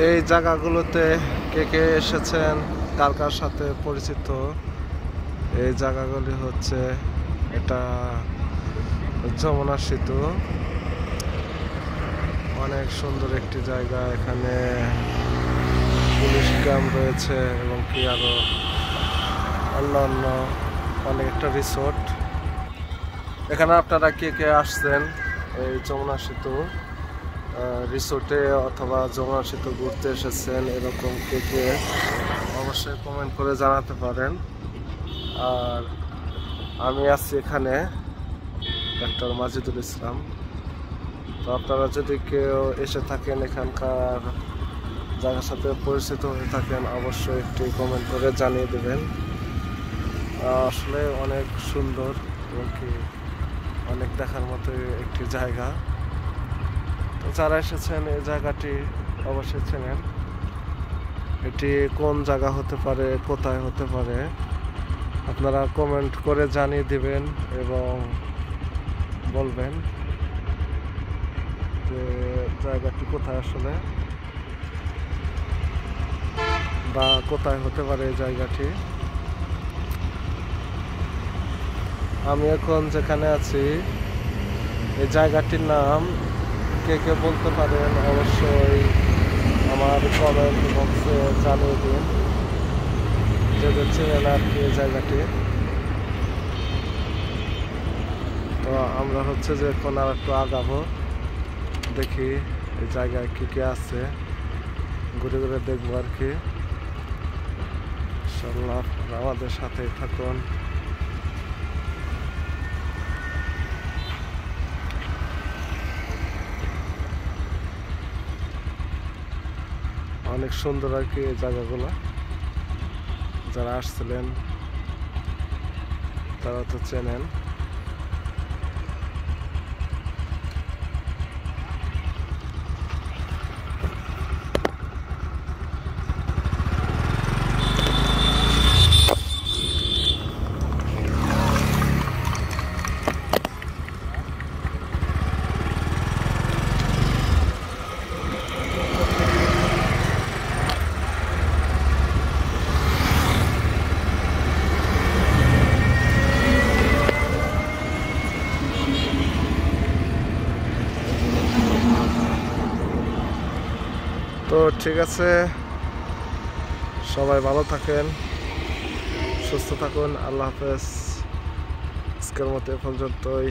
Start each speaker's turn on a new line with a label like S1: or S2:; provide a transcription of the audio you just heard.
S1: এই জায়গাগুলোতে কে কে এসেছেন, কার কার সাথে পরিচিত? এই জায়গাগুলি হচ্ছে, এটা যমুনা সেতু, অনেক সুন্দর একটি জায়গা। এখানে পুলিশ ক্যাম্প রয়েছে এবং কি আরো অন্যান্য অনেক একটা রিসোর্ট। এখানে আপনারা কে কে আসছেন এই যমুনা সেতু রিসোর্টে অথবা যমুনা সেতু ঘুরতে এসেছেন, এরকম কে কে অবশ্যই কমেন্ট করে জানাতে পারেন। আর আমি আছি এখানে ডক্টর মাজিদুল ইসলাম। তো আপনারা যদি কেউ এসে থাকেন, এখানকার জায়গার সাথে পরিচিত হয়ে থাকেন, অবশ্যই একটি কমেন্ট করে জানিয়ে দেবেন। আসলে অনেক সুন্দর এবং কি অনেক দেখার মতো একটি জায়গা। তো যারা এসেছেন এই জায়গাটি অবশ্যই চেনেন। এটি কোন জায়গা হতে পারে, কোথায় হতে পারে, আপনারা কমেন্ট করে জানিয়ে দিবেন এবং বলবেন যে জায়গাটি কোথায় আসলে বা কোথায় হতে পারে এই জায়গাটি। আমি এখন যেখানে আছি এই জায়গাটির নাম কে কে বলতে পারেন, অবশ্যই আমার কমেন্ট বক্সে জানিয়ে দিন যে চেনেন আর কি এই জায়গাটি। তো আমরা হচ্ছে যে এখন আর একটু আগাবো, দেখি এই জায়গায় কি কি আছে, ঘুরে ঘুরে দেখবো আর কি। ইনশাআল্লাহ আপনারা আমাদের সাথেই থাকুন। অনেক সুন্দর আর কি এই জায়গাগুলো। যারা আসছিলেন তারা তো চেনেন। তো ঠিক আছে, সবাই ভালো থাকেন, সুস্থ থাকুন। আল্লাহ হাফেজ। আজকের মতো এ পর্যন্তই।